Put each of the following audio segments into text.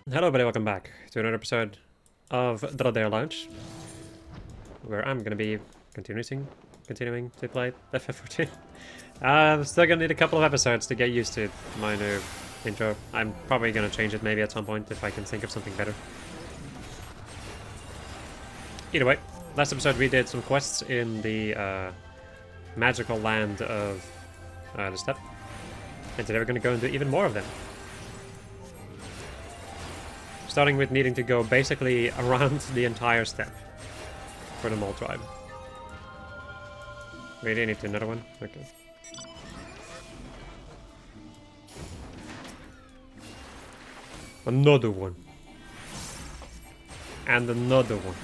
Hello everybody, welcome back to another episode of the Dare Lounge, where I'm gonna be continuing to play ffXIV. I'm still gonna need a couple of episodes to get used to my new intro. I'm probably gonna change it maybe at some point if I can think of something better. Either way, last episode we did some quests in the magical land of the steppe, and today we're gonna go and do even more of them. Starting with needing to go basically around the entire steppe for the mole tribe. Wait, do you need another one? Okay. Another one. And another one.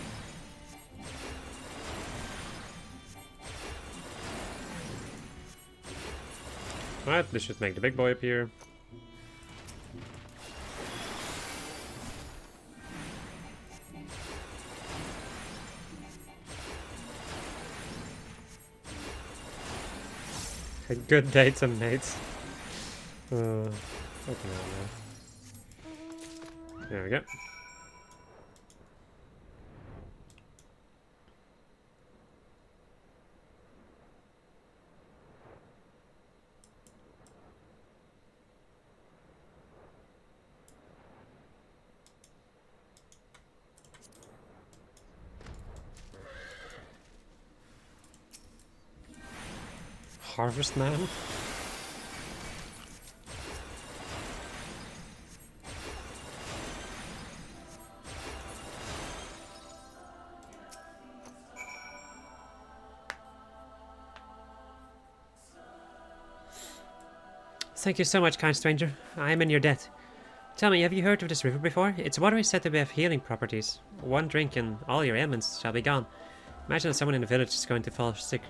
Alright, this should make the big boy appear. Good dates and mates. Okay, there we go. Harvest man? Thank you so much, kind stranger. I am in your debt. Tell me, have you heard of this river before? Its water is said to have healing properties. One drink and all your ailments shall be gone. Imagine that someone in the village is going to fall sick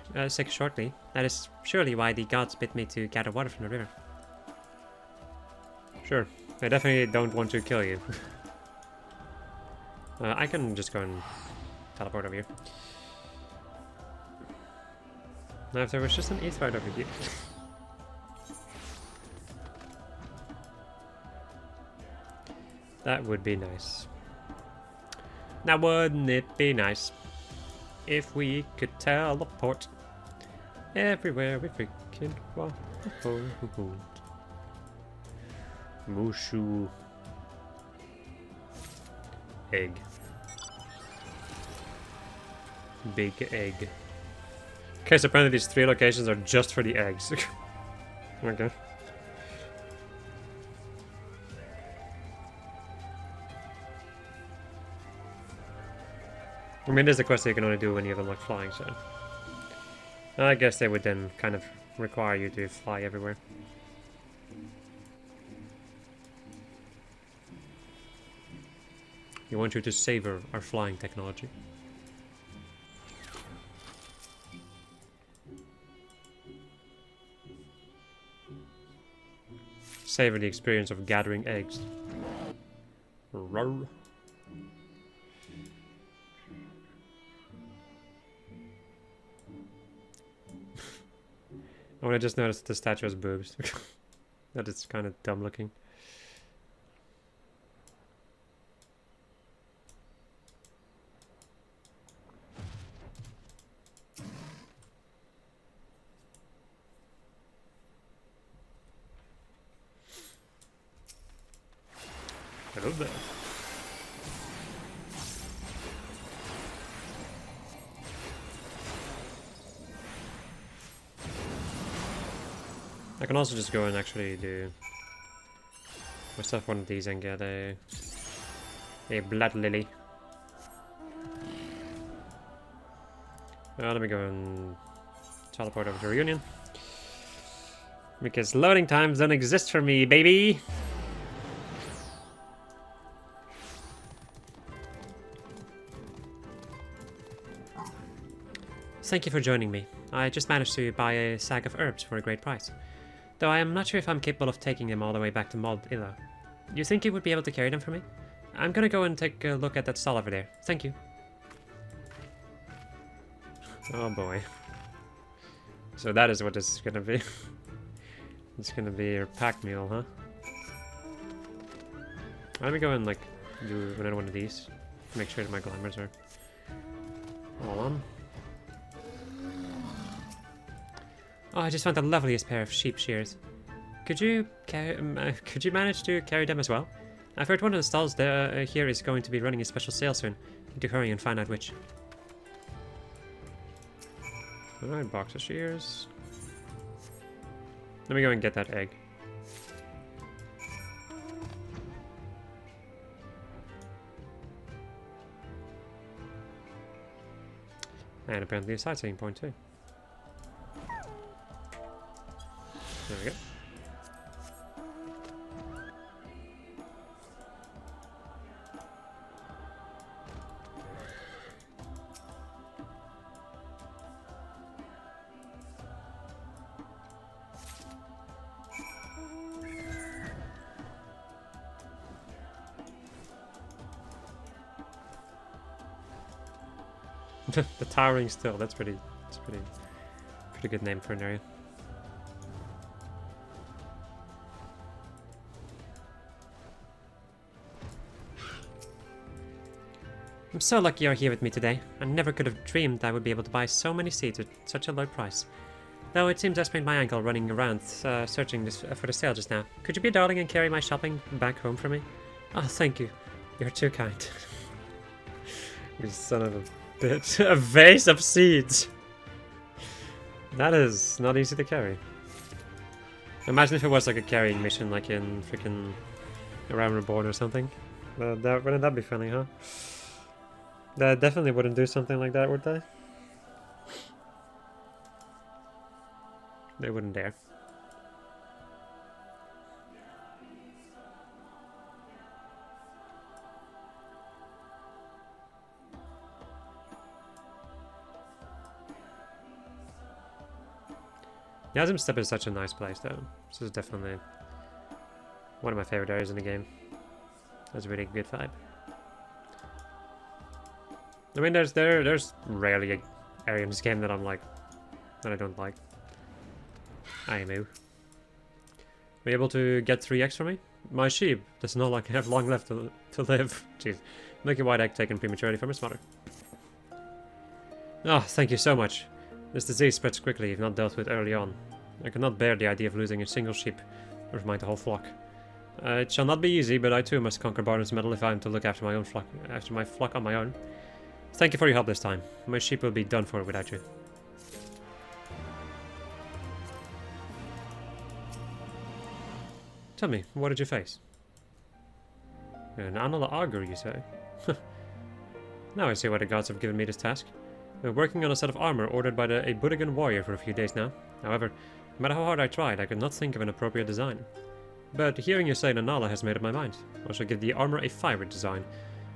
shortly. That is surely why the gods bid me to gather water from the river. Sure. I definitely don't want to kill you. I can just go and teleport over here. Now if there was just an ffXIV over here. That would be nice. Now wouldn't it be nice if we could teleport everywhere we freaking want? Mushu. Egg. Big egg. Okay, so apparently these 3 locations are just for the eggs. Okay. I mean, there's a quest that you can only do when you have unlocked flying, so... I guess they would then kind of require you to fly everywhere. We want you to savor our flying technology. Savor the experience of gathering eggs. Rawr. Oh, I just noticed the statue has boobs. That is kind of dumb looking. Hello there. I can also just go and actually do myself one of these and get a blood lily. Let me go and teleport over to Reunion. Because loading times don't exist for me, baby! Thank you for joining me. I just managed to buy a sack of herbs for a great price. Though I am not sure if I'm capable of taking them all the way back to Mod Illa. You think you would be able to carry them for me? I'm gonna go and take a look at that stall over there. Thank you. Oh boy. So that is what this is gonna be. It's gonna be your pack meal, huh? Let me go and like do another one of these. Make sure that my glamours are all on. Oh, I just found the loveliest pair of sheep shears. Could you manage to carry them as well? I've heard one of the stalls there, here is going to be running a special sale soon. Need to hurry and find out which. Alright, box of shears. Let me go and get that egg. And apparently a sightseeing point too. There we go. The Towering Still, that's pretty good name for an area. I'm so lucky you're here with me today. I never could have dreamed I would be able to buy so many seeds at such a low price. Though it seems I sprained my ankle running around searching for the sale just now. Could you be a darling and carry my shopping back home for me? Oh, thank you. You're too kind. You son of a bitch. A vase of seeds! That is not easy to carry. Imagine if it was like a carrying mission, like in freaking Around Reborn or something. Wouldn't that be funny, huh? They definitely wouldn't do something like that, would they? They wouldn't dare. Yazim Steppe is such a nice place, though. This is definitely one of my favorite areas in the game. That's a really good vibe. I mean, there's rarely an area in this game that I'm like, that I don't like. I move. Are you able to get 3x for me? My sheep does not like have long left to live. Jeez. Milky white egg taken prematurely from its mother. Oh, thank you so much. This disease spreads quickly if not dealt with early on. I cannot bear the idea of losing a single sheep, never mind the whole flock. It shall not be easy, but I too must conquer Barnum's medal if I am to look after my own flock, on my own. Thank you for your help this time. My sheep will be done for without you. Tell me, what did you face? An Anala Augur, you say? Now I see why the gods have given me this task. We're working on a set of armor ordered by a Budigan warrior for a few days now. However, no matter how hard I tried, I could not think of an appropriate design. But hearing you say Nanala has made up my mind. I shall give the armor a fiery design.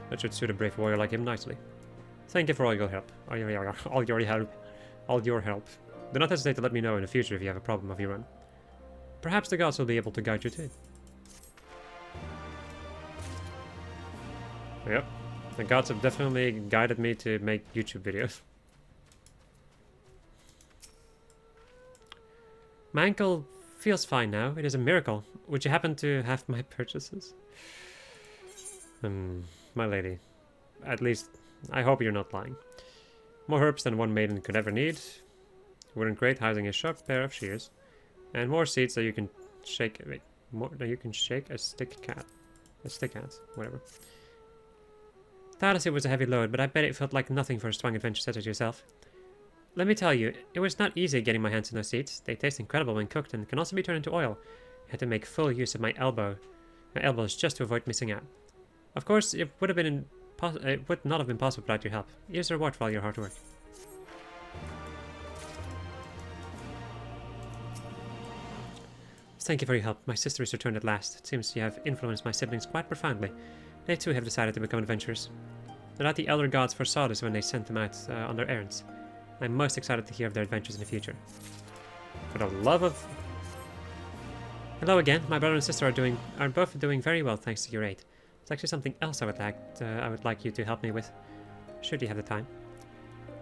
That should suit a brave warrior like him nicely. Thank you for all your help. All your help. Do not hesitate to let me know in the future if you have a problem of your own. Perhaps the gods will be able to guide you too. Yep. The gods have definitely guided me to make YouTube videos. My ankle feels fine now. It is a miracle. Would you happen to have my purchases? My lady. At least, I hope you're not lying. More herbs than one maiden could ever need. Wouldn't great housing a sharp pair of shears. And more seeds that you can shake... Wait. More that you can shake a stick cat. A stick cat. Whatever. Doubtless it was a heavy load, but I bet it felt like nothing for a strong adventure such as yourself. Let me tell you, it was not easy getting my hands on those seeds. They taste incredible when cooked and can also be turned into oil. I had to make full use of my elbows just to avoid missing out. Of course, it would not have been possible without your help. Here's a reward for all your hard work. Thank you for your help. My sister is returned at last. It seems you have influenced my siblings quite profoundly. They too have decided to become adventurers. No doubt the elder gods foresaw this when they sent them out on their errands. I'm most excited to hear of their adventures in the future. For the love of... Hello again. My brother and sister are both doing very well thanks to your aid. There's actually something else I would like you to help me with, should you have the time.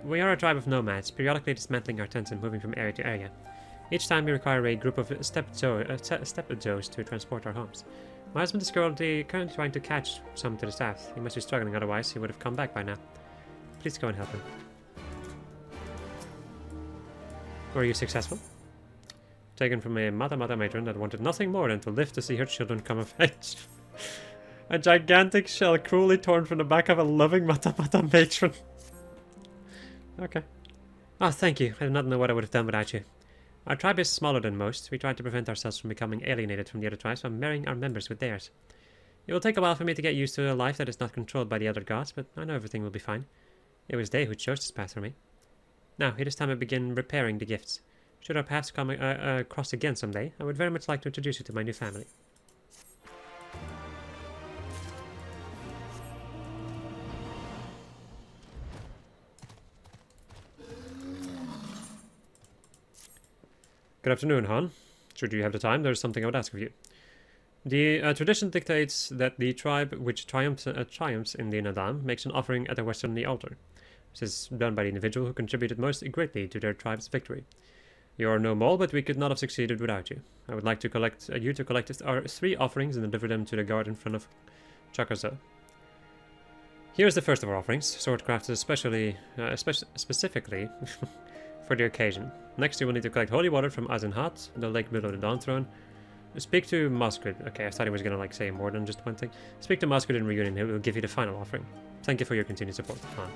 We are a tribe of nomads, periodically dismantling our tents and moving from area to area. Each time we require a group of step-joes to transport our homes. My husband is currently trying to catch some to the south. He must be struggling, otherwise he would have come back by now. Please go and help him. Were you successful? Taken from a Mata matron that wanted nothing more than to live to see her children come of age. A gigantic shell cruelly torn from the back of a loving Mata matron. Okay. Oh, thank you. I do not know what I would have done without you. Our tribe is smaller than most. We try to prevent ourselves from becoming alienated from the other tribes by marrying our members with theirs. It will take a while for me to get used to a life that is not controlled by the other gods, but I know everything will be fine. It was they who chose this path for me. Now, it is time I begin repairing the gifts. Should our paths come cross again someday, I would very much like to introduce you to my new family. Good afternoon, Han. Should you have the time, there's something I would ask of you. The tradition dictates that the tribe which triumphs in the Nadam makes an offering at the western altar. This is done by the individual who contributed most greatly to their tribe's victory. You are no mole, but we could not have succeeded without you. I would like to collect our 3 offerings and deliver them to the guard in front of Chakazo. Here is the first of our offerings, sword crafted specifically for the occasion. Next, you will need to collect holy water from Azenhat, the lake below the Dawn Throne. Speak to Masquerade. Okay, I thought he was gonna say more than just one thing. Speak to Masquerade in Reunion, who will give you the final offering. Thank you for your continued support, Han.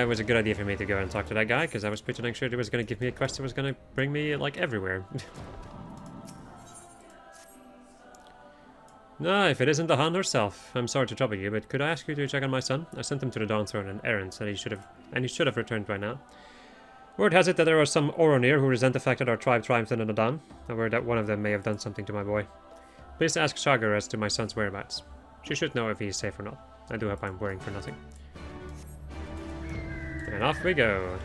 It was a good idea for me to go and talk to that guy, because I was pretty dang sure he was gonna give me a quest that was gonna bring me, like, everywhere. No, if it isn't the Han herself, I'm sorry to trouble you, but could I ask you to check on my son? I sent him to the Dawn Throne on errands, and he should have returned by now. Word has it that there are some Oronir who resent the fact that our tribe triumphs in the Dawn, and word that one of them may have done something to my boy. Please ask Shagar as to my son's whereabouts. She should know if he is safe or not. I do hope I'm worrying for nothing. And off we go.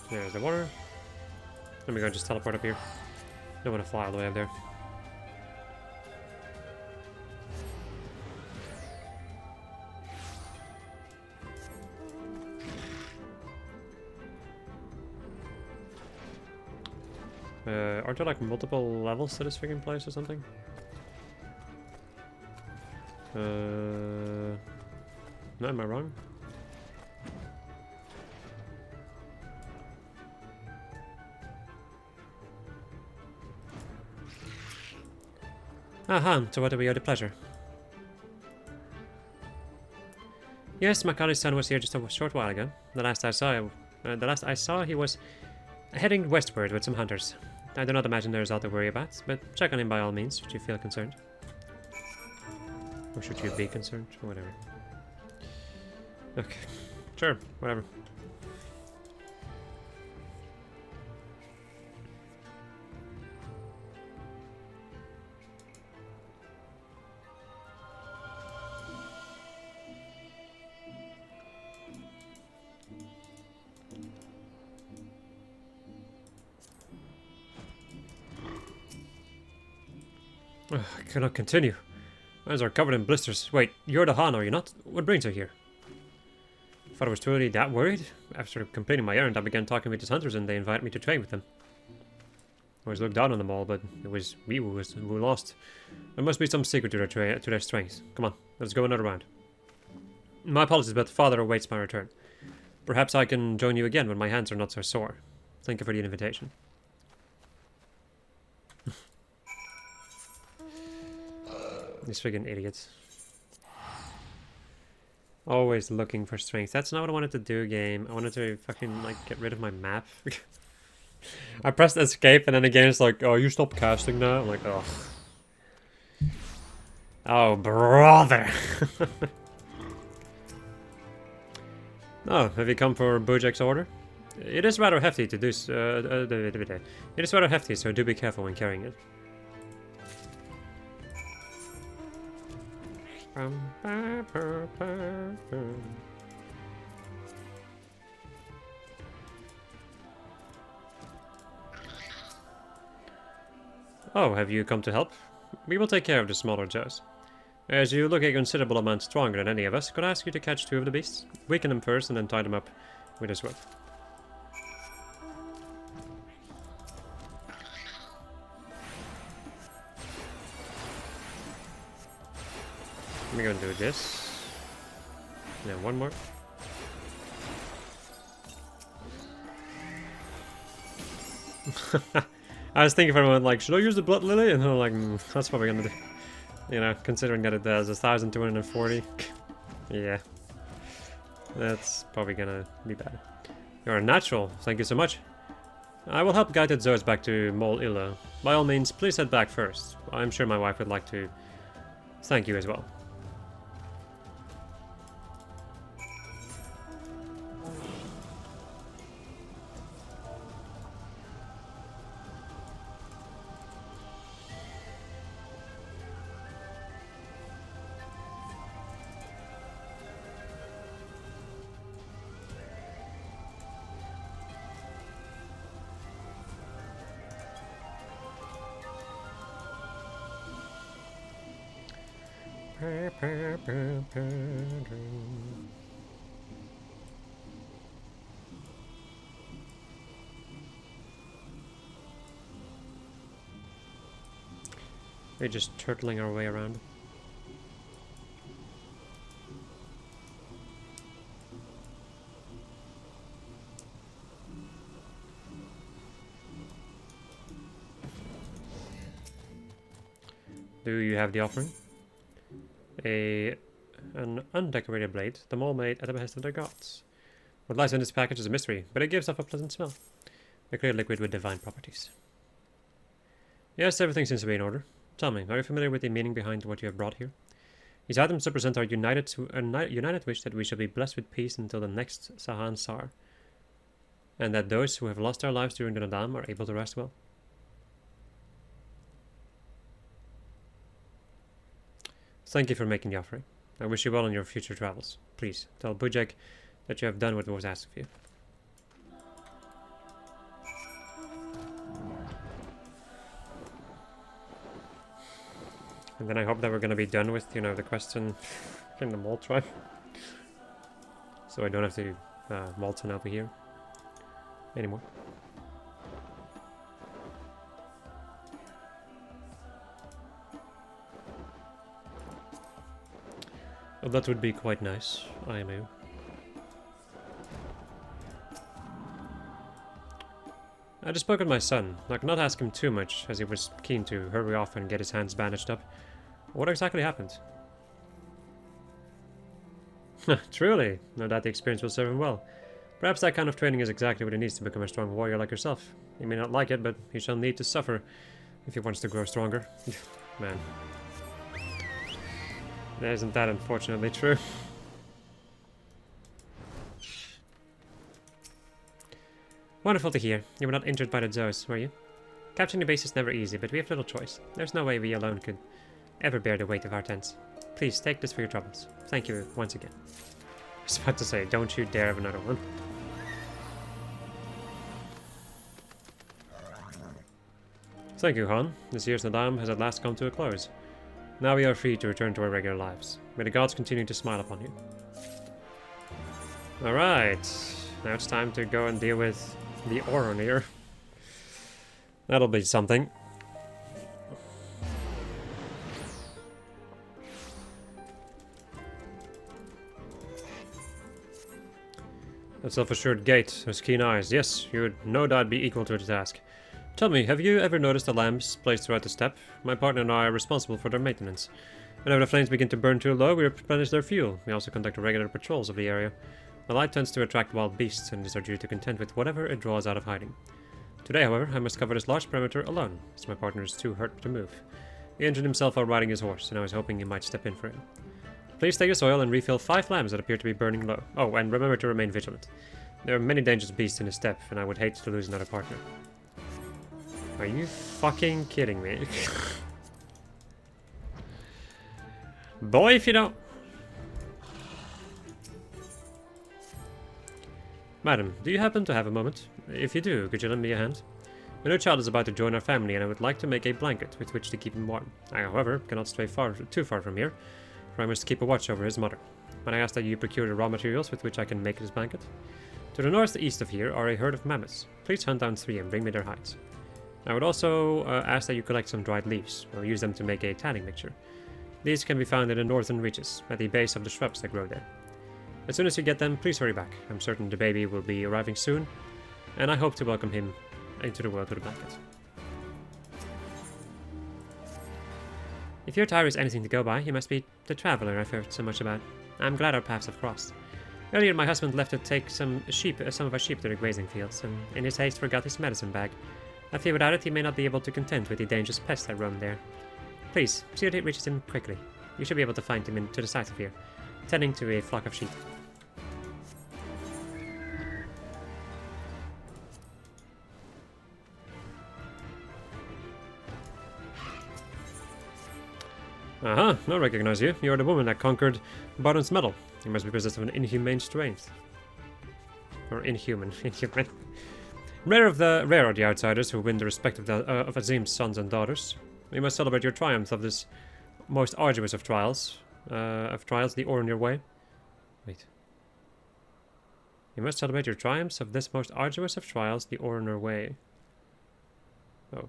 There's the water. Let me go just teleport up here. Don't want to fly all the way up there. Aren't there like multiple levels to this freaking place or something? No, am I wrong? Aha, so what do we owe the pleasure? Yes, my colleague's son was here just a short while ago. The last I saw, he was heading westward with some hunters. I do not imagine there is all to worry about, but check on him by all means, should you feel concerned. Or should you be concerned, or whatever. Okay, sure, whatever. Ugh, I cannot continue. My eyes are covered in blisters. Wait, you're the Han, are you not? What brings you here? I thought I was truly that worried. After completing my errand, I began talking with these hunters and they invited me to train with them. I always looked down on them all, but it was we who lost. There must be some secret to their strengths. Come on, let's go another round. My apologies, but father awaits my return. Perhaps I can join you again when my hands are not so sore. Thank you for the invitation. These friggin' idiots. Always looking for strength. That's not what I wanted to do, game. I wanted to fucking, like, get rid of my map. I pressed escape and then the game's like, oh, you stopped casting now? I'm like, oh. Oh, brother. Oh, have you come for Bojack's order? It is rather hefty to do. It is rather hefty, so do be careful when carrying it. Oh, have you come to help? We will take care of the smaller Joes. As you look a considerable amount stronger than any of us, could I ask you to catch 2 of the beasts? Weaken them first and then tie them up with a sword. I'm gonna do this. And then one more. I was thinking for a moment, like, should I use the Blood Lily? And I'm like, that's probably gonna do. You know, considering that it does 1,240. Yeah. That's probably gonna be bad. You're a natural, thank you so much. I will help guide the Zoes back to Mol Illa. By all means, please head back first. I'm sure my wife would like to thank you as well. We're just turtling our way around. Do you have the offering? An undecorated blade, the mole made at the behest of their gods. What lies in this package is a mystery, but it gives off a pleasant smell. A clear liquid with divine properties. Yes, everything seems to be in order. Tell me, are you familiar with the meaning behind what you have brought here? These items represent our united wish that we shall be blessed with peace until the next Sahan Sar, and that those who have lost their lives during the Nadam are able to rest well. Thank you for making the offering. I wish you well in your future travels. Please, tell Bojack that you have done what was asked of you. And then I hope that we're going to be done with, you know, the question in the Mole tribe. So I don't have to Molten over here anymore. Well, that would be quite nice, I know. I just spoke with my son. I could not ask him too much, as he was keen to hurry off and get his hands bandaged up. What exactly happened? Truly, no doubt the experience will serve him well. Perhaps that kind of training is exactly what he needs to become a strong warrior like yourself. He may not like it, but he shall need to suffer if he wants to grow stronger. Man. Isn't that unfortunately true? Wonderful to hear. You were not injured by the Zoes, were you? Capturing the base is never easy, but we have little choice. There's no way we alone could ever bear the weight of our tents. Please, take this for your troubles. Thank you once again. I was about to say, don't you dare have another one. Thank you, Han. This year's Nadam has at last come to a close. Now we are free to return to our regular lives. May the gods continue to smile upon you. Alright. Now it's time to go and deal with the Oronir. That'll be something. That self-assured gate, those keen eyes. Yes, you would no doubt be equal to the task. Tell me, have you ever noticed the lamps placed throughout the steppe? My partner and I are responsible for their maintenance. Whenever the flames begin to burn too low, we replenish their fuel. We also conduct regular patrols of the area. The light tends to attract wild beasts, and these are due to contend with whatever it draws out of hiding. Today, however, I must cover this large perimeter alone, as my partner is too hurt to move. He injured himself while riding his horse, and I was hoping you might step in for him. Please take this oil and refill 5 lamps that appear to be burning low. Oh, and remember to remain vigilant. There are many dangerous beasts in the steppe, and I would hate to lose another partner. Are you fucking kidding me? Boy, if you don't... Madam, do you happen to have a moment? If you do, could you lend me a hand? My new child is about to join our family, and I would like to make a blanket with which to keep him warm. I, however, cannot stray too far from here, for I must keep a watch over his mother. When I ask that you procure the raw materials with which I can make this blanket. To the northeast of here are a herd of mammoths. Please hunt down 3 and bring me their hides. I would also ask that you collect some dried leaves. We'll use them to make a tanning mixture. These can be found in the northern reaches, at the base of the shrubs that grow there. As soon as you get them, please hurry back. I'm certain the baby will be arriving soon, and I hope to welcome him into the world with a blanket. If your tire is anything to go by, you must be the traveler I've heard so much about. I'm glad our paths have crossed. Earlier, my husband left to take some of our sheep to the grazing fields, and in his haste forgot his medicine bag. I fear without it he may not be able to contend with the dangerous pests that roam there. Please, see that it reaches him quickly. You should be able to find him to the south of here, tending to a flock of sheep. Aha, I recognize you. You're the woman that conquered Baron's medal. You must be possessed of an inhumane strength. Or inhuman. Inhuman. Rare are the outsiders who win the respect of Azim's sons and daughters. We must celebrate your triumph of this most arduous of trials. The ore in your way. Wait. You must celebrate your triumphs of this most arduous of trials, the ore in your way. Oh.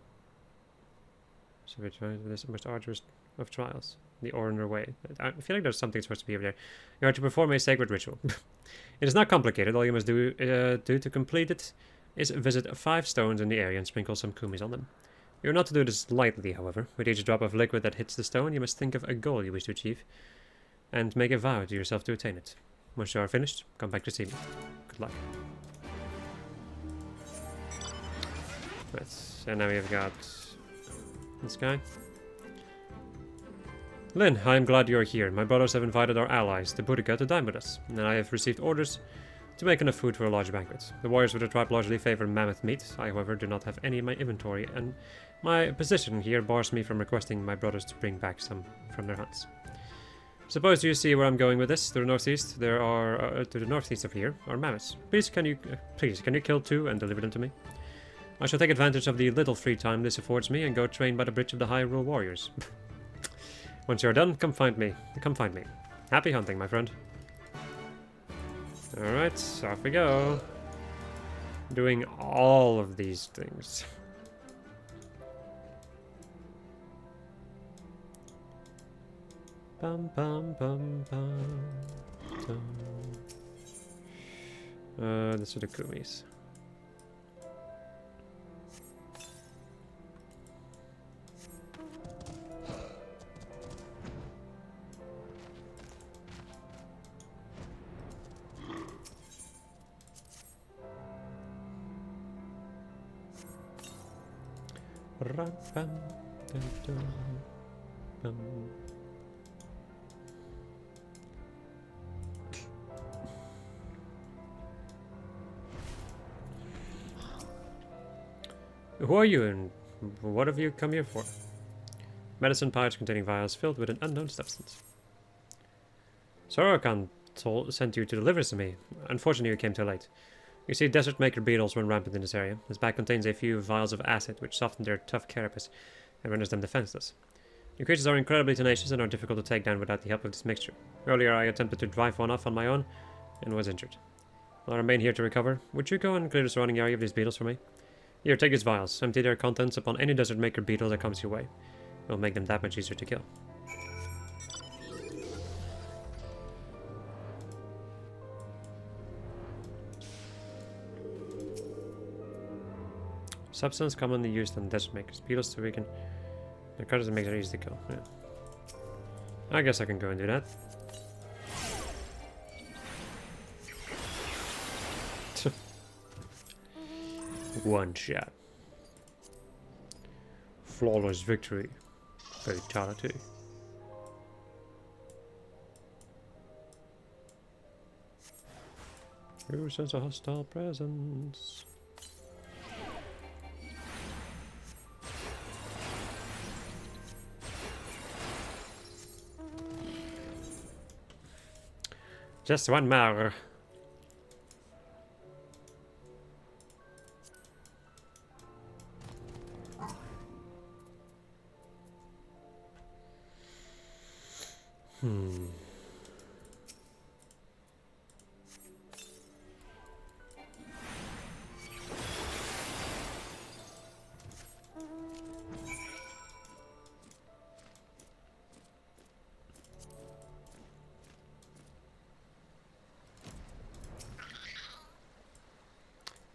Celebrate this most arduous of trials, the ore in your way. I feel like there's something supposed to be over there. You are to perform a sacred ritual. It is not complicated. All you must do to complete it is visit 5 stones in the area and sprinkle some kumis on them. You are not to do this lightly, however. With each drop of liquid that hits the stone, you must think of a goal you wish to achieve, and make a vow to yourself to attain it. Once you are finished, come back to see me. Good luck. Right, and now we have got this guy. Lynn, I am glad you are here. My brothers have invited our allies, the Boudica, to dine with us, and I have received orders to make enough food for a large banquet. The warriors of the tribe largely favor mammoth meat. I, however, do not have any in my inventory, and my position here bars me from requesting my brothers to bring back some from their hunts. Suppose you see where I'm going with this. To the northeast, there are to the northeast of here are mammoths. Please, can you kill 2 and deliver them to me? I shall take advantage of the little free time this affords me and go train by the bridge of the Hyrule warriors. Once you are done, come find me. Come find me. Happy hunting, my friend. Alright, off we go. Doing all of these things. Bum bum bum bum. This are the kumis. Who are you and what have you come here for? Medicine pouch containing vials filled with an unknown substance. Sorokan sent you to deliver this to me. Unfortunately, you came too late. You see, desert maker beetles run rampant in this area. This bag contains a few vials of acid, which soften their tough carapace and renders them defenseless. The creatures are incredibly tenacious and are difficult to take down without the help of this mixture. Earlier, I attempted to drive one off on my own and was injured. I'll remain here to recover. Would you go and clear the surrounding area of these beetles for me? Here, take these vials. Empty their contents upon any desert maker beetle that comes your way. It will make them that much easier to kill. Substance commonly used on desert makers. Beetles to weaken. The cutters make it easy to kill. Yeah. I guess I can go and do that. One shot. Flawless victory. Fatality. Who sends a hostile presence? Just one more.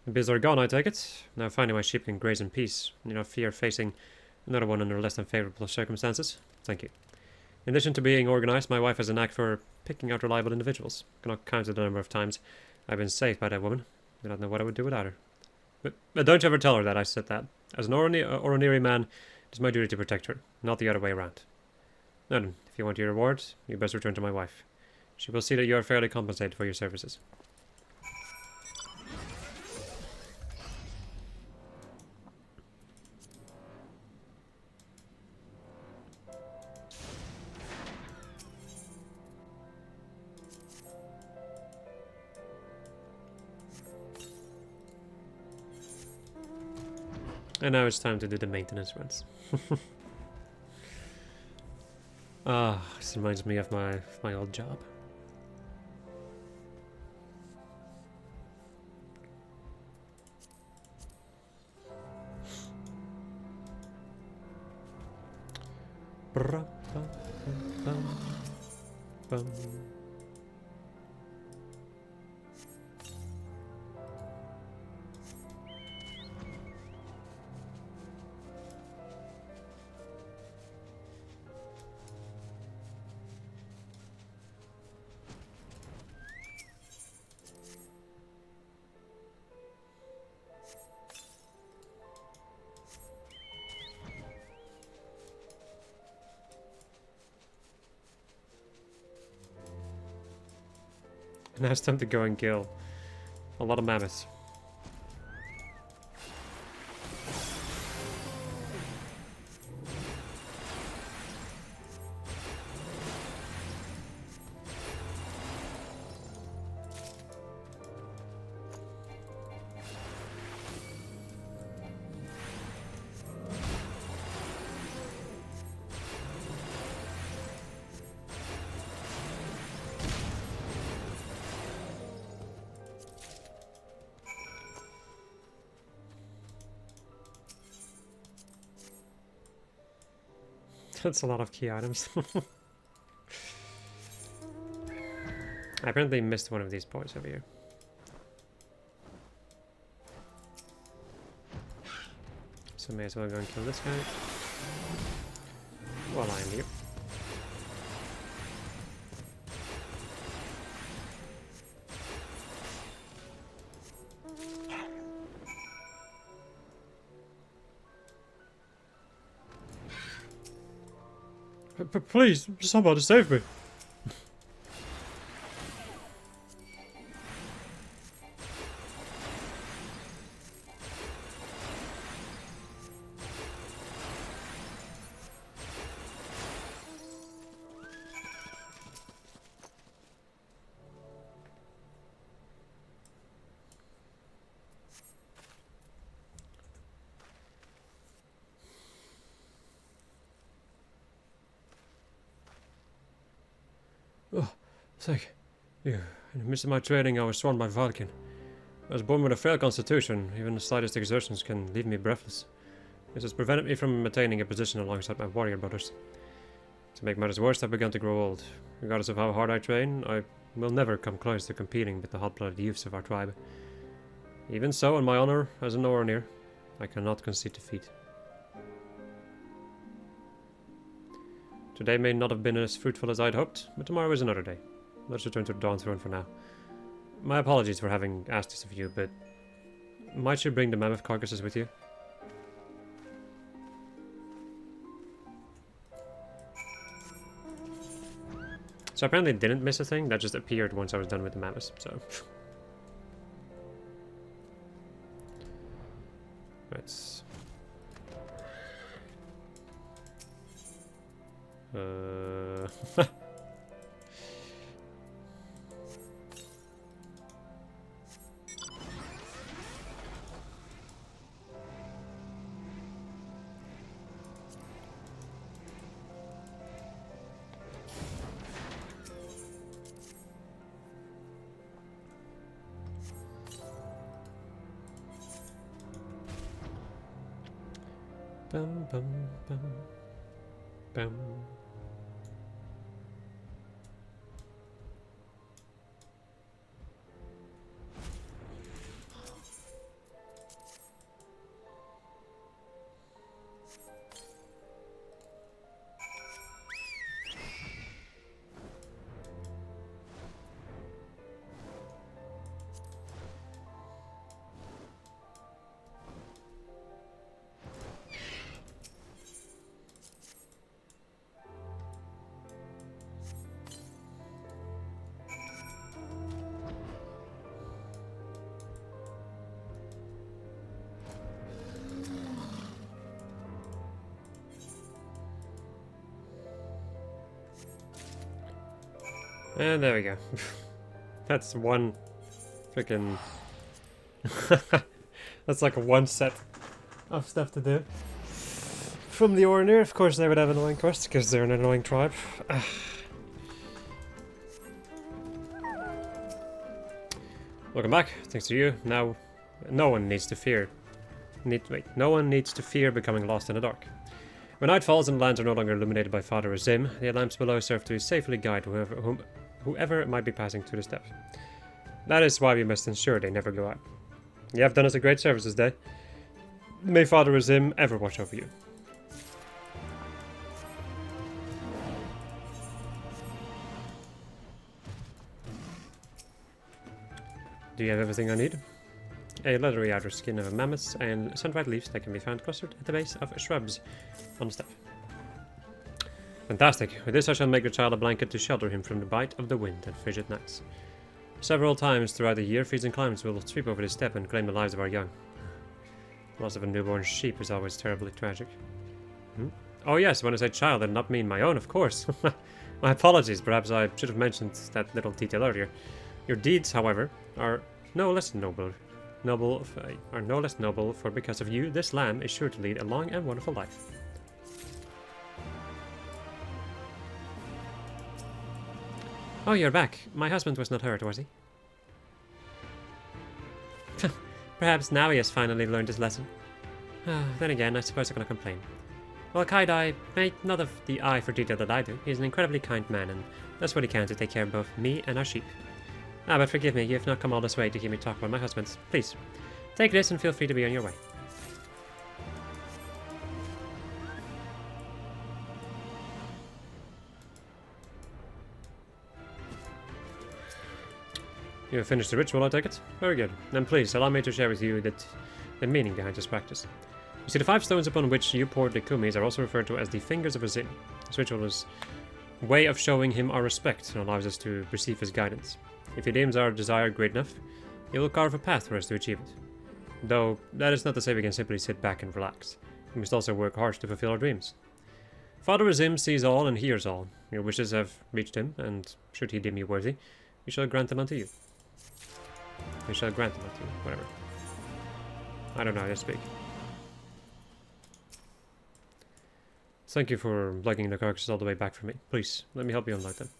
The bees are gone, I take it. Now finally my sheep can graze in peace. You know, fear facing another one under less than favorable circumstances. Thank you. In addition to being organized, my wife has a knack for picking out reliable individuals. Cannot count the number of times I've been saved by that woman. I don't know what I would do without her. But don't you ever tell her that I said that. As an Oroniri man, it is my duty to protect her, not the other way around. Now then, if you want your reward, you best return to my wife. She will see that you are fairly compensated for your services. And now it's time to do the maintenance runs. This reminds me of my old job. Now it's time to go and kill a lot of mammoths. That's a lot of key items. I apparently missed one of these points over here. So may as well go and kill this guy while I'm here. Please, somebody save me. Oh, thank you. In the midst of my training, I was sworn by Valken. I was born with a frail constitution. Even the slightest exertions can leave me breathless. This has prevented me from attaining a position alongside my warrior brothers. To make matters worse, I've begun to grow old. Regardless of how hard I train, I will never come close to competing with the hot-blooded youths of our tribe. Even so, in my honor as an Oronir, I cannot concede defeat. Today may not have been as fruitful as I'd hoped, but tomorrow is another day. Let's return to the Dawn Throne for now. My apologies for having asked this of you, but might you bring the mammoth carcasses with you? So apparently I didn't miss a thing, that just appeared once I was done with the mammoths, so... Let's... Bum, bum, bum, bum. And there we go. That's one freaking... That's like a one set of stuff to do. From the Ornir, of course they would have annoying quests, because they're an annoying tribe. Welcome back. Thanks to you. Now, no one needs to fear. No one needs to fear becoming lost in the dark. When night falls and lands are no longer illuminated by Father Azim, the lamps below serve to safely guide whoever might be passing through the steps. That is why we must ensure they never go out. You have done us a great service this day. May Father Azim ever watch over you. Do you have everything I need? A leathery outer skin of a mammoth and sun-dried leaves that can be found clustered at the base of shrubs on the step. Fantastic. With this I shall make the child a blanket to shelter him from the bite of the wind and frigid nights. Several times throughout the year, freezing climates will sweep over this steppe and claim the lives of our young. The loss of a newborn sheep is always terribly tragic. Oh yes, when I say child, I did not mean my own, of course. My apologies, perhaps I should have mentioned that little detail earlier. Your deeds, however, are no less noble, for because of you, this lamb is sure to lead a long and wonderful life. Oh, you're back. My husband was not hurt, was he? Perhaps now he has finally learned his lesson. Then again, I suppose I cannot complain. Well, Kaidai may not have the eye for detail that I do. He is an incredibly kind man, and does what he can to take care of both me and our sheep. But forgive me, you have not come all this way to hear me talk about my husband. Please, take this and feel free to be on your way. You have finished the ritual, I take it? Very good. Then please, allow me to share with you the meaning behind this practice. You see, the 5 stones upon which you poured the kumis are also referred to as the fingers of Azim. This ritual is a way of showing him our respect and allows us to receive his guidance. If he deems our desire great enough, he will carve a path for us to achieve it. Though, that is not to say we can simply sit back and relax. We must also work hard to fulfill our dreams. Father Azim sees all and hears all. Your wishes have reached him, and should he deem you worthy, we shall grant them unto you. We shall grant them unto you, whatever. I don't know how to speak. Thank you for lugging the carcass all the way back for me. Please, let me help you unload them.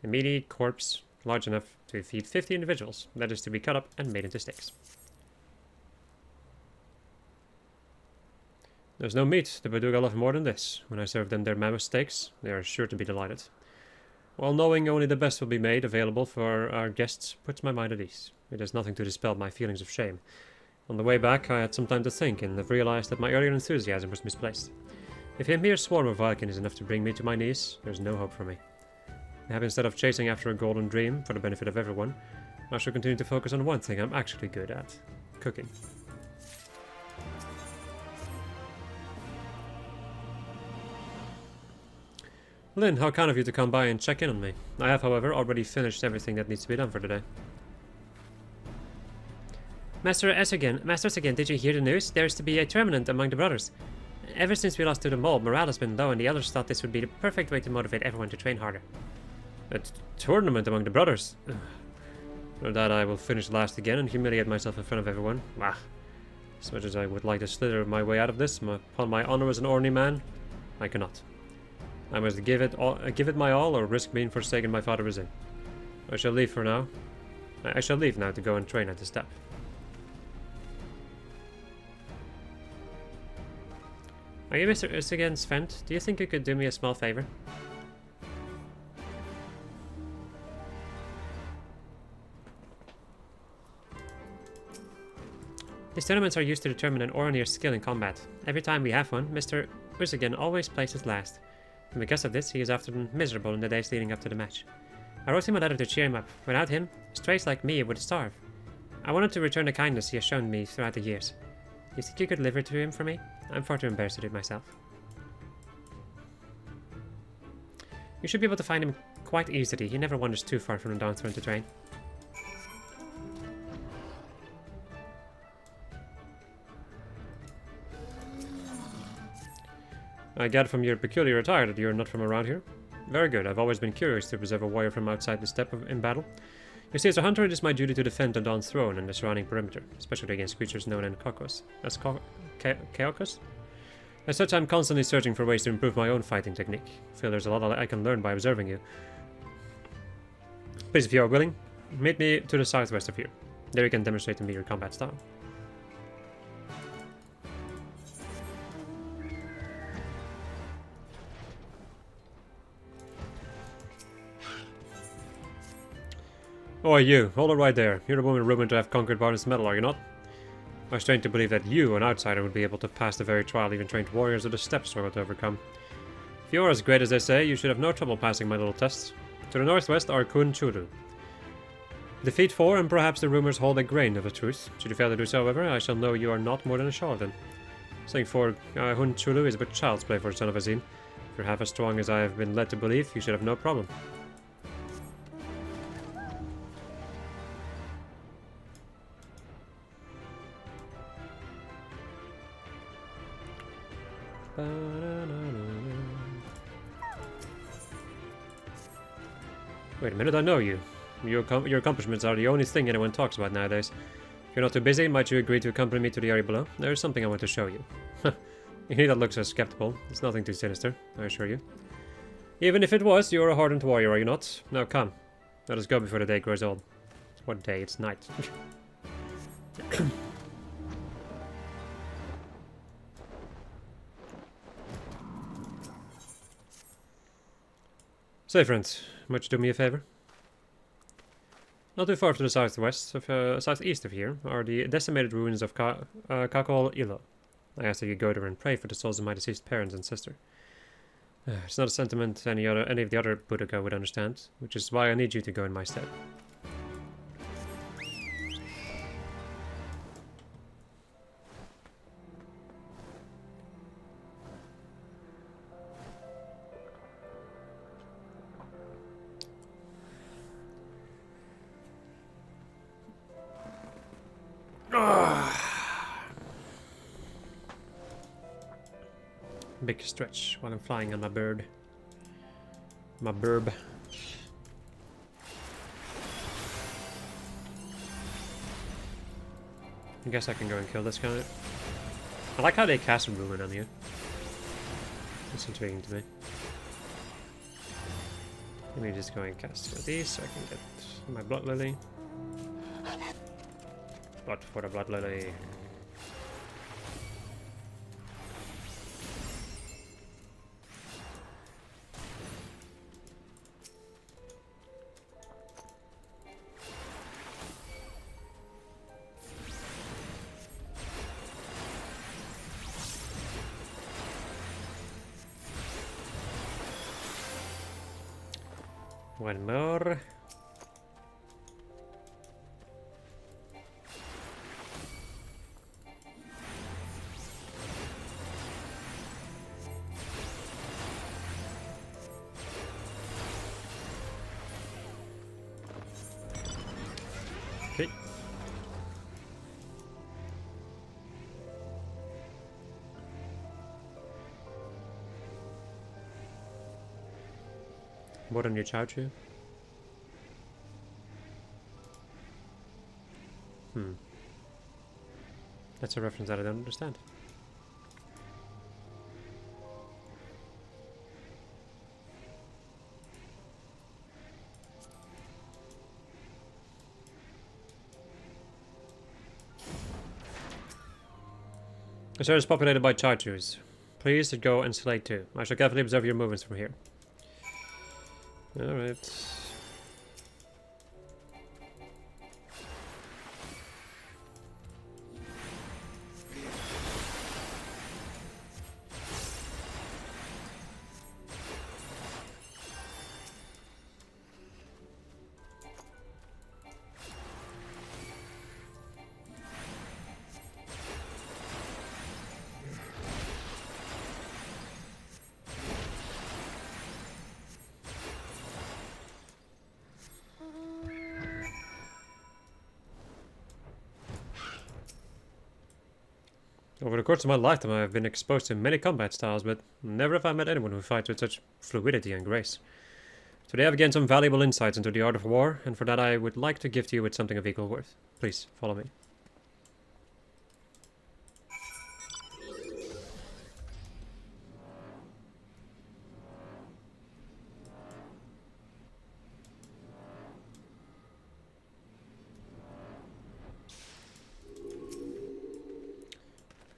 A meaty corpse large enough to feed 50 individuals. That is to be cut up and made into steaks. There's no meat the Baduga love more than this. When I serve them their mammoth steaks, they are sure to be delighted. While knowing only the best will be made available for our guests puts my mind at ease. It does nothing to dispel my feelings of shame. On the way back, I had some time to think and have realized that my earlier enthusiasm was misplaced. If a mere swarm of Viking is enough to bring me to my knees, there's no hope for me. Instead of chasing after a golden dream for the benefit of everyone, I shall continue to focus on one thing I'm actually good at: cooking. Lynn, how kind of you to come by and check in on me. I have, however, already finished everything that needs to be done for today. Master Esigen, did you hear the news? There's to be a tournament among the brothers. Ever since we lost to the mob, morale has been low, and the elders thought this would be the perfect way to motivate everyone to train harder. A tournament among the brothers? For that I will finish last again and humiliate myself in front of everyone. Ah. As much as I would like to slither my way out of this, upon my honor as an Orny man, I cannot. I must give it my all, or risk being forsaken by Father Rizin. I shall leave for now. I shall leave now to go and train at the step. Are you Mr. Usigen's friend? Do you think you could do me a small favor? These tournaments are used to determine an Oranier's skill in combat. Every time we have one, Mr. Usigen always places last. And because of this, he is often miserable in the days leading up to the match. I wrote him a letter to cheer him up. Without him, strays like me would starve. I wanted to return the kindness he has shown me throughout the years. You think you could deliver it to him for me? I'm far too embarrassed to do it myself. You should be able to find him quite easily. He never wanders too far from the Dawn Throne to train. I gather from your peculiar attire that you're not from around here. Very good. I've always been curious to preserve a warrior from outside the steppe in battle. You see, as a hunter, it is my duty to defend the Dawn's throne and the surrounding perimeter, especially against creatures known in Chaos. As such, I'm constantly searching for ways to improve my own fighting technique. I feel there's a lot I can learn by observing you. Please, if you are willing, meet me to the southwest of here. There you can demonstrate to me your combat style. Oh, you. Hold it right there. You're the woman rumored to have conquered Varn's metal, are you not? I strain to believe that you, an outsider, would be able to pass the very trial even trained warriors of the steppes struggle to overcome. If you are as great as they say, you should have no trouble passing my little tests. To the northwest are Kun Churu. Defeat 4, and perhaps the rumors hold a grain of the truth. Should you fail to do so, however, I shall know you are not more than a charlatan. Saying 4 Hun Chulu is but child's play for a son of Azin. If you're half as strong as I have been led to believe, you should have no problem. Wait a minute, I know you. Your accomplishments are the only thing anyone talks about nowadays. If you're not too busy, might you agree to accompany me to the area below? There is something I want to show you. You need not look so skeptical. It's nothing too sinister, I assure you. Even if it was, you're a hardened warrior, are you not? Now come. Let us go before the day grows old. What day? It's night. Say, friends, might you do me a favor? Not too far to the southeast of here are the decimated ruins of Kakol Ilo. I ask that you go there and pray for the souls of my deceased parents and sister. It's not a sentiment any of the other Budoka would understand, which is why I need you to go in my stead. Big stretch while I'm flying on my bird. My burb. I guess I can go and kill this guy. I like how they cast a ruin on you. That's intriguing to me. Let me just go and cast one of these so I can get my blood lily. Blood for the blood lily. One more. Okay. More than your Chao-Chu? That's a reference that I don't understand. The area is populated by Chao-Chus. Please go and slay too. I shall carefully observe your movements from here. Alright. Over the course of my lifetime, I have been exposed to many combat styles, but never have I met anyone who fights with such fluidity and grace. Today I've gained some valuable insights into the art of war, and for that I would like to gift you with something of equal worth. Please, follow me.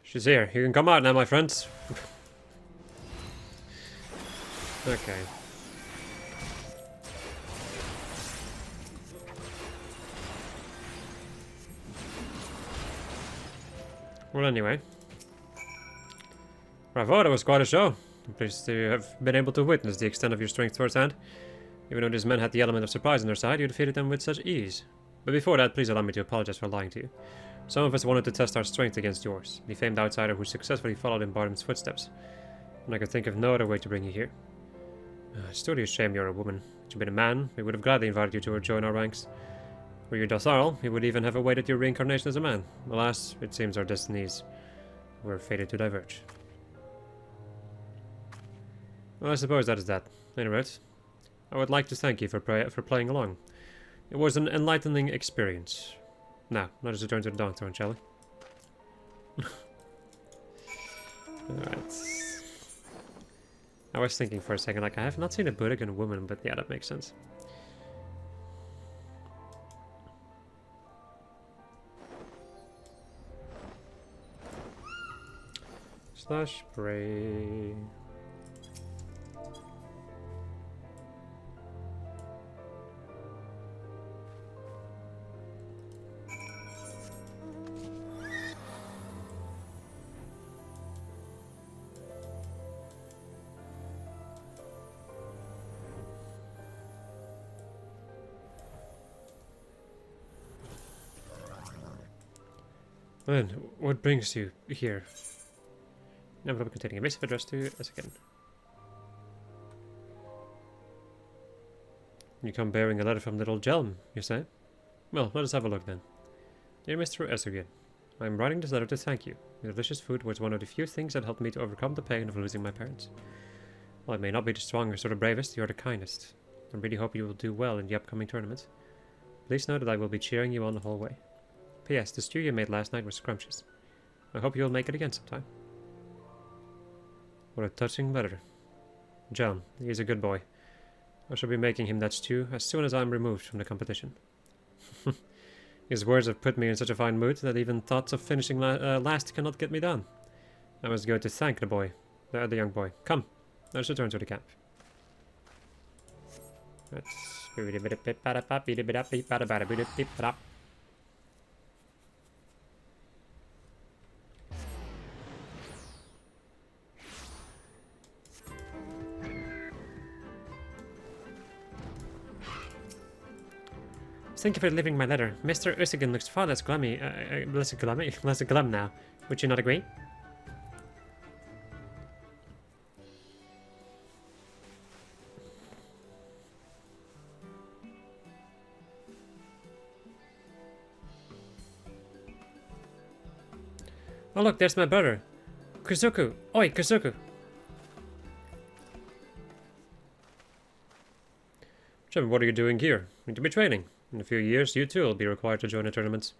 She's here. You can come out now, my friends. Okay. Well, anyway. Bravo, that was quite a show. I'm pleased to have been able to witness the extent of your strength firsthand. Even though these men had the element of surprise on their side, you defeated them with such ease. But before that, please allow me to apologize for lying to you. Some of us wanted to test our strength against yours, the famed outsider who successfully followed in Barnum's footsteps. And I could think of no other way to bring you here. It's truly a shame you're a woman. Had you been a man, we would have gladly invited you to join our ranks. Were you docile, we would even have awaited your reincarnation as a man. Alas, it seems our destinies were fated to diverge. Well, I suppose that is that. Anyway, I would like to thank you for playing along. It was an enlightening experience. Now, let us return to the Dawn Throne, shall we? Alright. I was thinking for a second, like, I have not seen a Burrigan woman, but yeah, that makes sense. Slash spray. Then, what brings you here? Envelope containing a missive addressed to us again. You come bearing a letter from little Jelm, you say? Well, let us have a look then. Dear Mr. Essergin, I am writing this letter to thank you. Your delicious food was one of the few things that helped me to overcome the pain of losing my parents. While I may not be the strongest or the bravest, you are the kindest. I really hope you will do well in the upcoming tournament. Please know that I will be cheering you on the whole way. P.S. The stew you made last night was scrumptious. I hope you will make it again sometime. What a touching letter. John, he is a good boy. I shall be making him that stew as soon as I am removed from the competition. His words have put me in such a fine mood that even thoughts of finishing last cannot get me down. I must go to thank the boy, the young boy. Come, let us return to the camp. Thank you for delivering my letter. Mr. Usigan looks far less less glum now. Would you not agree? Oh look, there's my brother. Kuzuku. Oi, Kuzuku. Jim, what are you doing here? You need to be training. In a few years, you too will be required to join a tournament.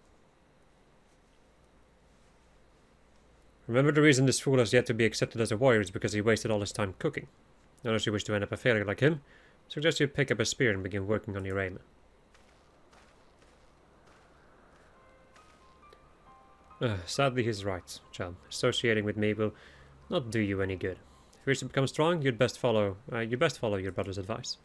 Remember, the reason this fool has yet to be accepted as a warrior is because he wasted all his time cooking. Unless you wish to end up a failure like him, I suggest you pick up a spear and begin working on your aim. Sadly, he's right, Chum. Associating with me will not do you any good. If you wish to become strong, you'd best follow your brother's advice.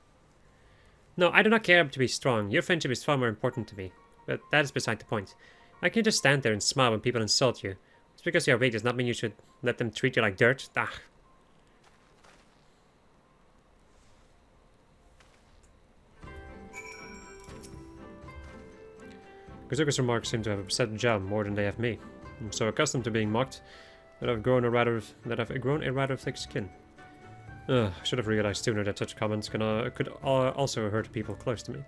No, I do not care to be strong. Your friendship is far more important to me. But that is beside the point. I can't just stand there and smile when people insult you. Just because you are weak does not mean you should let them treat you like dirt. Ah. Kazuka's remarks seem to have upset Jam more than they have me. I'm so accustomed to being mocked that I've grown a rather thick skin. I should have realized sooner that such comments could also hurt people close to me.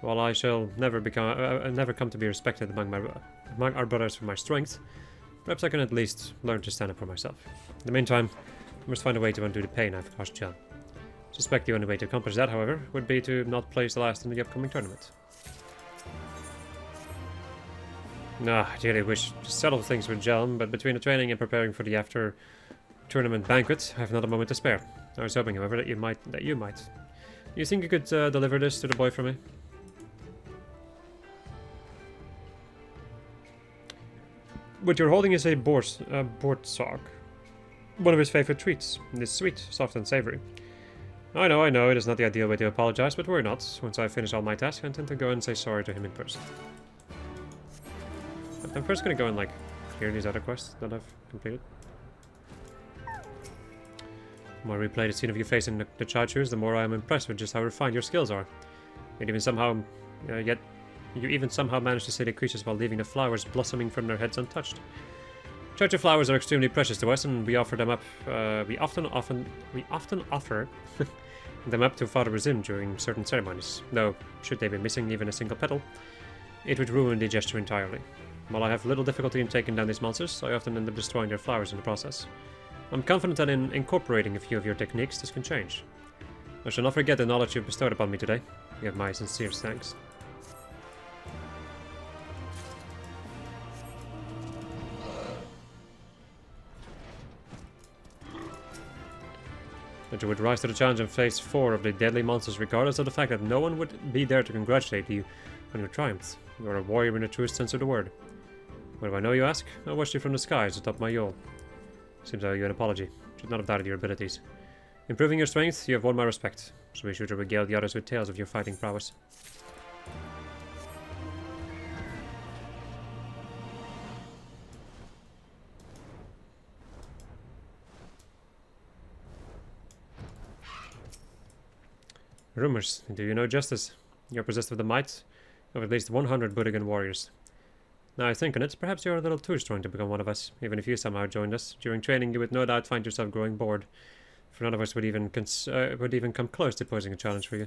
While I shall never come to be respected among our brothers for my strength, perhaps I can at least learn to stand up for myself. In the meantime, I must find a way to undo the pain I've caused Jam. I suspect the only way to accomplish that, however, would be to not place last in the upcoming tournament. I dearly wish to settle things with Jelm, but between the training and preparing for the after-tournament banquet, I have not a moment to spare. I was hoping, however, that you might. You think you could deliver this to the boy for me? What you're holding is a bortsog, one of his favorite treats. It is sweet, soft and savory. I know, it is not the ideal way to apologize, but worry not. Once I finish all my tasks, I intend to go and say sorry to him in person. I'm first gonna go and, clear these other quests that I've completed. The more I replay the scene of you facing the chargers, the more I am impressed with just how refined your skills are. You even somehow managed to see the creatures while leaving the flowers blossoming from their heads untouched. Charger flowers are extremely precious to us, and we offer them up. We often offer them up to Father Razim during certain ceremonies. Though, should they be missing even a single petal, it would ruin the gesture entirely. While I have little difficulty in taking down these monsters, I often end up destroying their flowers in the process. I'm confident that in incorporating a few of your techniques, this can change. I shall not forget the knowledge you've bestowed upon me today. You have my sincere thanks. That you would rise to the challenge and face 4 of the deadly monsters regardless of the fact that no one would be there to congratulate you on your triumphs. You are a warrior in the truest sense of the word. What do I know, you ask? I watched you from the skies atop my yawl. Seems I owe you an apology. Should not have doubted your abilities. Improving your strength, you have won my respect, so be sure to regale the others with tales of your fighting prowess. Rumors, do you know justice? You are possessed of the might of at least 100 Budigan warriors. Now I think on it, perhaps you are a little too strong to become one of us. Even if you somehow joined us, during training you would no doubt find yourself growing bored, for none of us would even come close to posing a challenge for you.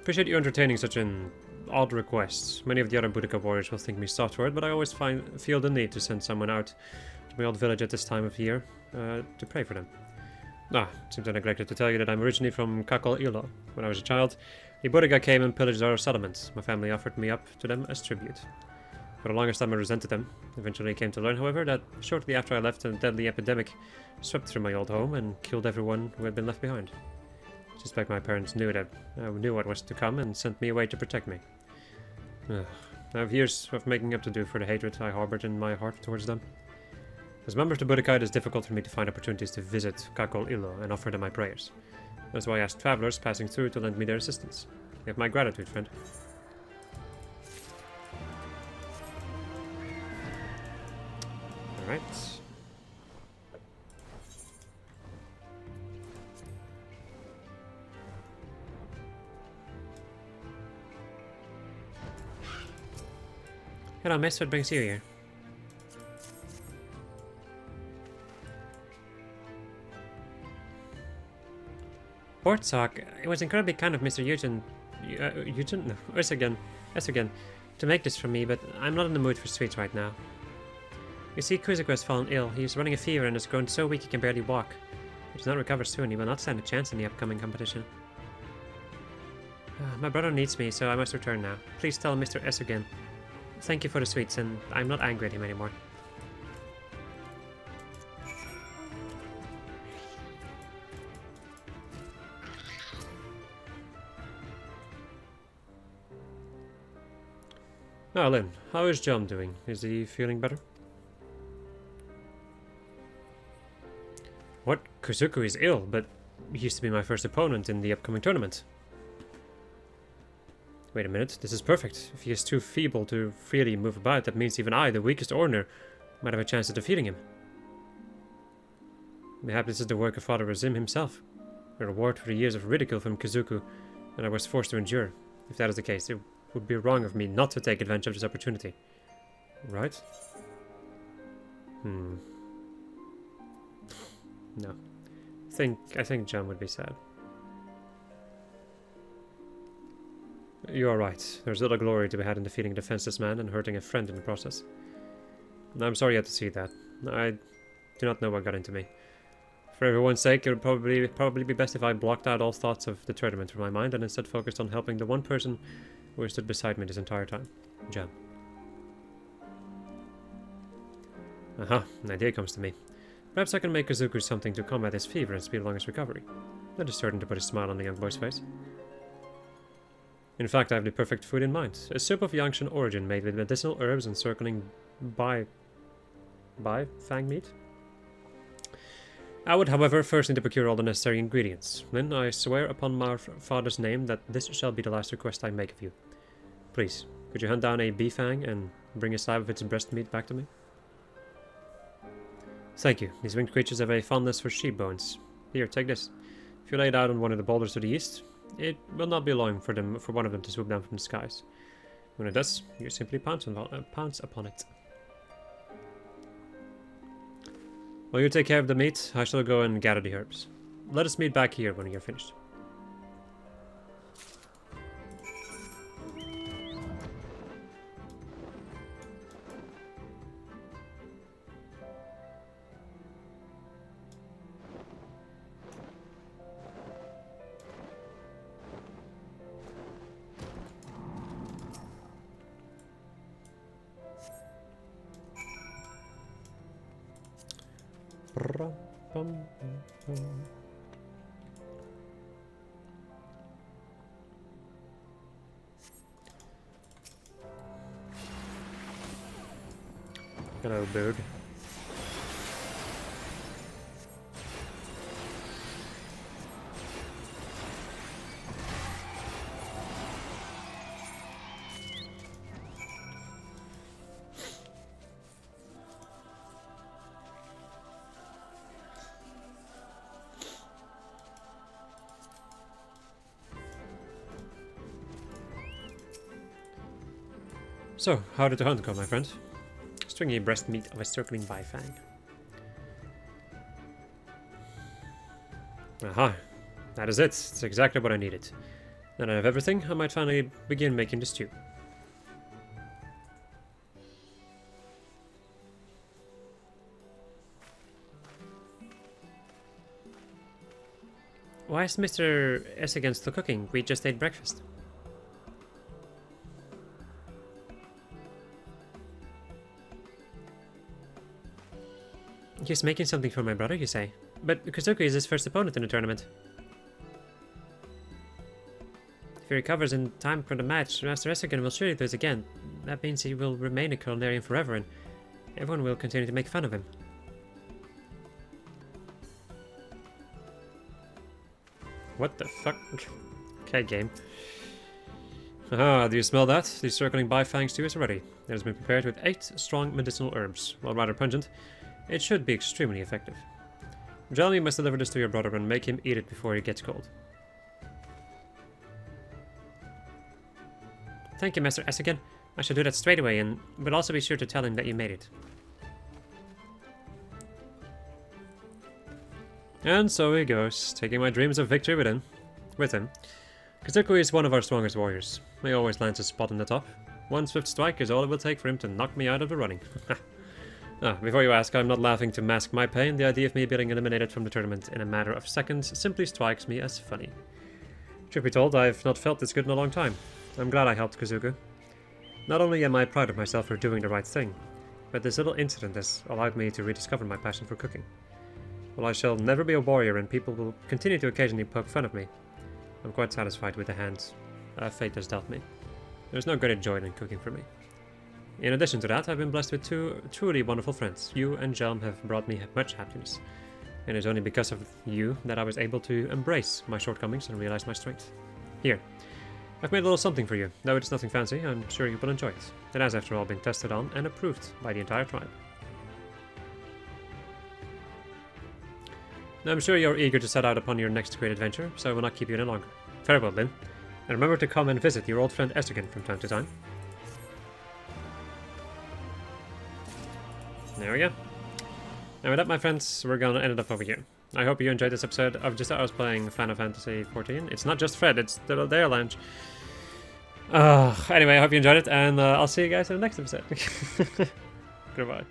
Appreciate you entertaining such an odd request. Many of the other Boudica warriors will think me soft for it, but I always feel the need to send someone out to my old village at this time of year to pray for them. Seems I neglected to tell you that I'm originally from Kakol Ilo. When I was a child, the Boudica came and pillaged our settlements. My family offered me up to them as tribute. For the longest time I resented them. Eventually came to learn, however, that shortly after I left, a deadly epidemic swept through my old home and killed everyone who had been left behind. I suspect my parents knew what was to come and sent me away to protect me. I have years of making up to do for the hatred I harbored in my heart towards them. As a member of the Boudica, it is difficult for me to find opportunities to visit Kakol Ilo and offer them my prayers. That's why I asked travelers passing through to lend me their assistance. You have my gratitude, friend. Alright. Hello, miss. What brings you here? Bortzok, it was incredibly kind of Mr. Eugen. No, Ersagan. to make this for me, but I'm not in the mood for sweets right now. You see, Kuzuko has fallen ill. He's running a fever and has grown so weak he can barely walk. If he does not recover soon, he will not stand a chance in the upcoming competition. My brother needs me, so I must return now. Please tell Mr. S again. Thank you for the sweets, and I'm not angry at him anymore. Now, Lynn, how is John doing? Is he feeling better? What? Kuzuko is ill, but he used to be my first opponent in the upcoming tournament. Wait a minute, this is perfect. If he is too feeble to freely move about, that means even I, the weakest Ordner, might have a chance of defeating him. Mayhap this is the work of Father Razim himself. A reward for the years of ridicule from Kuzuko that I was forced to endure. If that is the case, it would be wrong of me not to take advantage of this opportunity. Right? No. I think John would be sad. You are right. There's little glory to be had in defeating a defenseless man and hurting a friend in the process. I'm sorry you had to see that. I do not know what got into me. For everyone's sake, it would probably be best if I blocked out all thoughts of the tournament from my mind and instead focused on helping the one person who has stood beside me this entire time. John. Aha, an idea comes to me. Perhaps I can make Kuzuko something to combat his fever and speed along his recovery. That is certain to put a smile on the young boy's face. In fact, I have the perfect food in mind. A soup of Yangshan origin made with medicinal herbs and circling by fang meat. I would, however, first need to procure all the necessary ingredients. Then I swear upon my father's name that this shall be the last request I make of you. Please, could you hunt down a bee fang and bring a slab of its breast meat back to me? Thank you. These winged creatures have a fondness for sheep bones. Here, take this. If you lay it out on one of the boulders to the east, it will not be long for one of them to swoop down from the skies. When it does, you simply pounce upon it. While you take care of the meat, I shall go and gather the herbs. Let us meet back here when you're finished. Hello, bird. So, how did the hunt go, my friend? Stringy breast meat of a circling bifang. Aha, that is it. It's exactly what I needed. Now that I have everything, I might finally begin making the stew. Why is Mr. S against the cooking? We just ate breakfast. He's making something for my brother, you say? But Kuzuko is his first opponent in the tournament. If he recovers in time for the match, Master Esogen will surely lose again. That means he will remain a culinarian forever, and everyone will continue to make fun of him. What the fuck? Okay, game. Ah, do you smell that? The circling bifang stew is ready. It has been prepared with 8 strong medicinal herbs. While rather pungent, it should be extremely effective. Jelmy must deliver this to your brother and make him eat it before he gets cold. Thank you, Master Esogen. I shall do that straight away, and will also be sure to tell him that you made it. And so he goes, taking my dreams of victory with him. Kuzuko is one of our strongest warriors. He always lands a spot on the top. One swift strike is all it will take for him to knock me out of the running. Before you ask, I'm not laughing to mask my pain. The idea of me being eliminated from the tournament in a matter of seconds simply strikes me as funny. Truth be told, I've not felt this good in a long time. I'm glad I helped Kazuku. Not only am I proud of myself for doing the right thing, but this little incident has allowed me to rediscover my passion for cooking. While I shall never be a warrior and people will continue to occasionally poke fun of me, I'm quite satisfied with the hand fate has dealt me. There's no greater joy than cooking for me. In addition to that, I've been blessed with two truly wonderful friends. You and Jelm have brought me much happiness. And it's only because of you that I was able to embrace my shortcomings and realize my strength. Here, I've made a little something for you. Though it's nothing fancy, I'm sure you will enjoy it. It has, after all, been tested on and approved by the entire tribe. Now, I'm sure you're eager to set out upon your next great adventure, so I will not keep you any longer. Farewell, then. And remember to come and visit your old friend Esterkin from time to time. There we go. And with that, my friends, we're gonna end it up over here. I hope you enjoyed this episode of just I was playing Final Fantasy XIV. It's not just Fred, it's the Dare Lounge. Anyway, I hope you enjoyed it, and I'll see you guys in the next episode. Goodbye.